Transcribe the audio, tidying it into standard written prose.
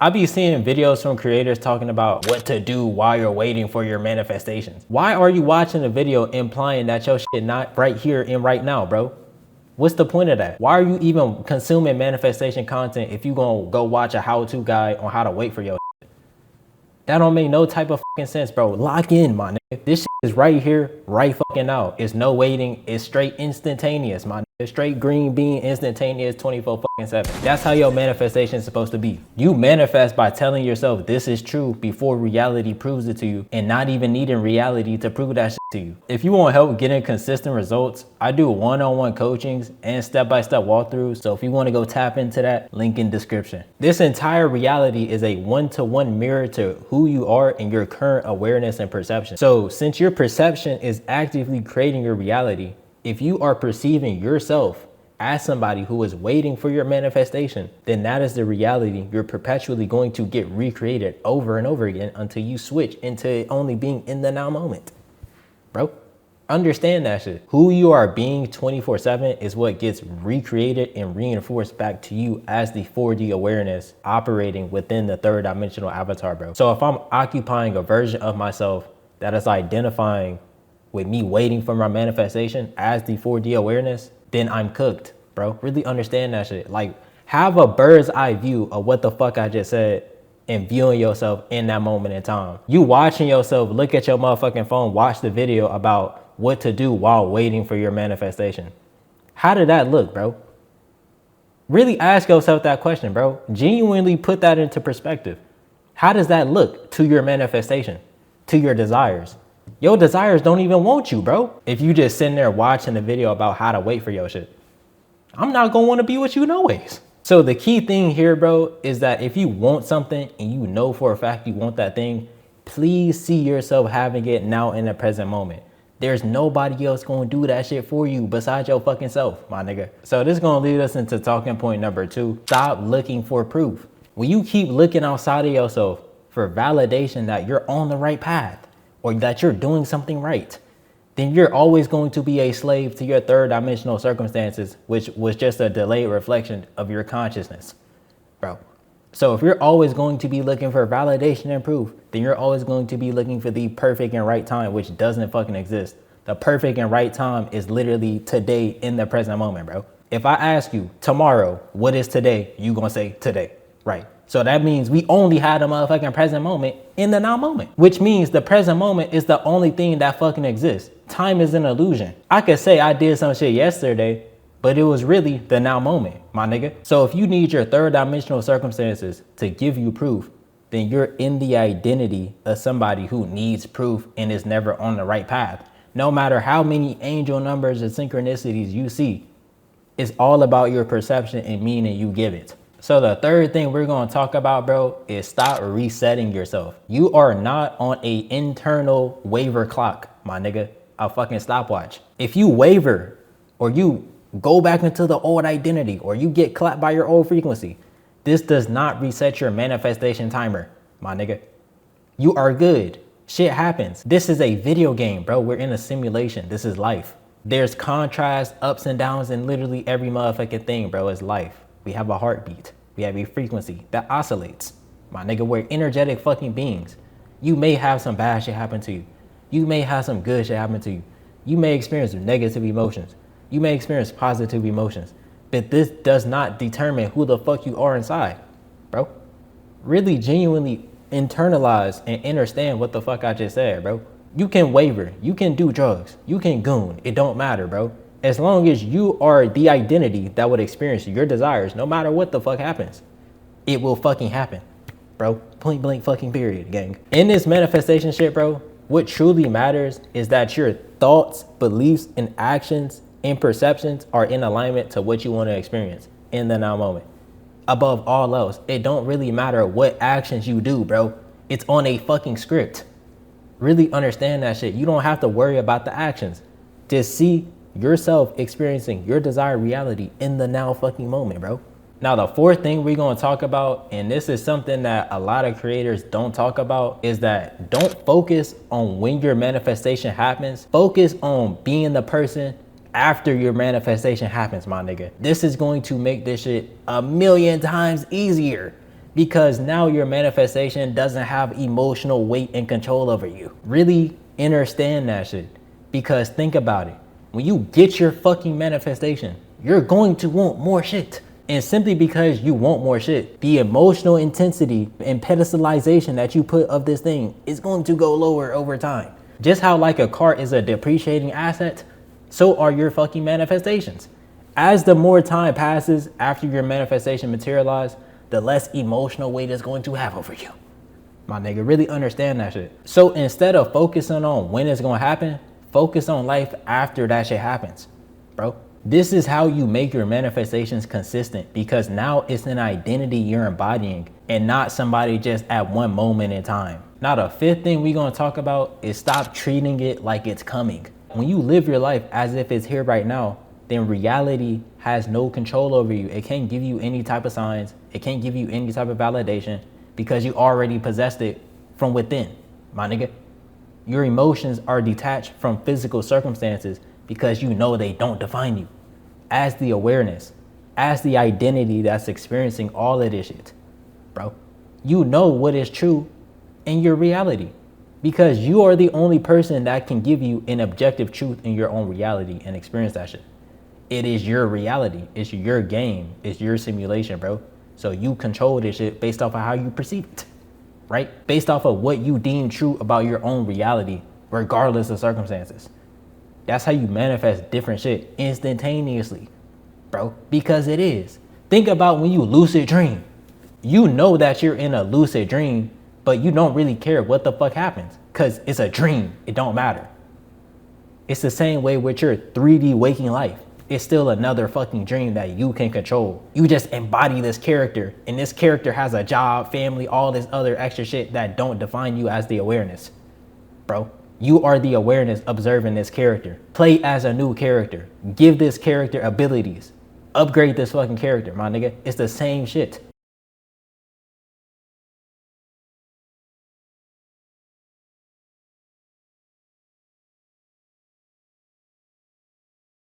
I be seeing videos from creators talking about what to do while you're waiting for your manifestations. Why are you watching a video implying that your shit not right here and right now, bro? What's the point of that? Why are you even consuming manifestation content if you gonna go watch a how-to guide on how to wait for your shit? That don't make no type of fucking sense, bro. Lock in, my nigga. This shit is right here, right fucking now. It's no waiting. It's straight instantaneous, my nigga. Straight green bean instantaneous 24/7. That's how your manifestation is supposed to be. You manifest by telling yourself this is true before reality proves it to you, and not even needing reality to prove that shit to you. If you want help getting consistent results, I do one-on-one coachings and step-by-step walkthroughs. So if you want to go tap into that, link in description. This entire reality is a one-to-one mirror to who you are and your current awareness and perception. So since your perception is actively creating your reality, if you are perceiving yourself as somebody who is waiting for your manifestation, then that is the reality you're perpetually going to get recreated over and over again until you switch into only being in the now moment. Bro, understand that shit. Who you are being 24/7 is what gets recreated and reinforced back to you as the 4D awareness operating within the third dimensional avatar, bro. So if I'm occupying a version of myself that is identifying with me waiting for my manifestation as the 4D awareness, then I'm cooked, bro. Really understand that shit. Like, have a bird's eye view of what the fuck I just said and viewing yourself in that moment in time. You watching yourself look at your motherfucking phone, watch the video about what to do while waiting for your manifestation. How did that look, bro? Really ask yourself that question, bro. Genuinely put that into perspective. How does that look to your manifestation, to your desires? Your desires don't even want you, bro. If you just sitting there watching a video about how to wait for your shit, I'm not gonna want to be with you no ways. So the key thing here, bro, is that if you want something and you know for a fact you want that thing, please see yourself having it now in the present moment. There's nobody else gonna do that shit for you besides your fucking self, my nigga. So this is gonna lead us into talking point number 2. Stop looking for proof. When you keep looking outside of yourself for validation that you're on the right path, or that you're doing something right, then you're always going to be a slave to your third dimensional circumstances, which was just a delayed reflection of your consciousness, bro. So if you're always going to be looking for validation and proof, then you're always going to be looking for the perfect and right time, which doesn't fucking exist. The perfect and right time is literally today in the present moment, bro. If I ask you tomorrow, what is today? You gonna say today, right? So that means we only had a motherfucking present moment in the now moment, which means the present moment is the only thing that fucking exists. Time is an illusion. I could say I did some shit yesterday, but it was really the now moment, my nigga. So if you need your third dimensional circumstances to give you proof, then you're in the identity of somebody who needs proof and is never on the right path. No matter how many angel numbers and synchronicities you see, it's all about your perception and meaning you give it. So the third thing we're going to talk about, bro, is stop resetting yourself. You are not on a internal waver clock, my nigga, a fucking stopwatch. If you waver or you go back into the old identity or you get clapped by your old frequency, this does not reset your manifestation timer, my nigga. You are good. Shit happens. This is a video game, bro. We're in a simulation. This is life. There's contrast, ups and downs, and literally every motherfucking thing, bro, is life. We have a heartbeat. We have a frequency that oscillates. My nigga, we're energetic fucking beings. You may have some bad shit happen to you. You may have some good shit happen to you. You may experience negative emotions. You may experience positive emotions. But this does not determine who the fuck you are inside, bro. Really genuinely internalize and understand what the fuck I just said, bro. You can waver. You can do drugs. You can goon. It don't matter, bro. As long as you are the identity that would experience your desires, no matter what the fuck happens, it will fucking happen, bro. Point blank fucking period, gang. In this manifestation shit, bro, what truly matters is that your thoughts, beliefs, and actions and perceptions are in alignment to what you want to experience in the now moment. Above all else, it don't really matter what actions you do, bro. It's on a fucking script. Really understand that shit. You don't have to worry about the actions. Just see yourself experiencing your desired reality in the now fucking moment, bro. Now, the fourth thing we're going to talk about, and this is something that a lot of creators don't talk about, is that don't focus on when your manifestation happens. Focus on being the person after your manifestation happens, my nigga. This is going to make this shit a million times easier. Because now your manifestation doesn't have emotional weight and control over you. Really understand that shit. Because think about it. When you get your fucking manifestation, you're going to want more shit. And simply because you want more shit, the emotional intensity and pedestalization that you put of this thing is going to go lower over time. Just how like a car is a depreciating asset, so are your fucking manifestations. As the more time passes after your manifestation materializes, the less emotional weight it's going to have over you. My nigga, really understand that shit. So instead of focusing on when it's gonna happen, focus on life after that shit happens, bro. This is how you make your manifestations consistent, because now it's an identity you're embodying and not somebody just at one moment in time. Now the fifth thing we're gonna talk about is stop treating it like it's coming. When you live your life as if it's here right now, then reality has no control over you. It can't give you any type of signs. It can't give you any type of validation because you already possessed it from within, my nigga. Your emotions are detached from physical circumstances because you know they don't define you. As the awareness, as the identity that's experiencing all of this shit, bro, you know what is true in your reality because you are the only person that can give you an objective truth in your own reality and experience that shit. It is your reality. It's your game. It's your simulation, bro. So you control this shit based off of how you perceive it, right? Based off of what you deem true about your own reality, regardless of circumstances. That's how you manifest different shit instantaneously, bro, because it is. Think about when you lucid dream. You know that you're in a lucid dream, but you don't really care what the fuck happens because it's a dream. It don't matter. It's the same way with your 3D waking life. It's still another fucking dream that you can control. You just embody this character, and this character has a job, family, all this other extra shit that don't define you as the awareness, bro. You are the awareness observing this character. Play as a new character. Give this character abilities. Upgrade this fucking character, my nigga. It's the same shit.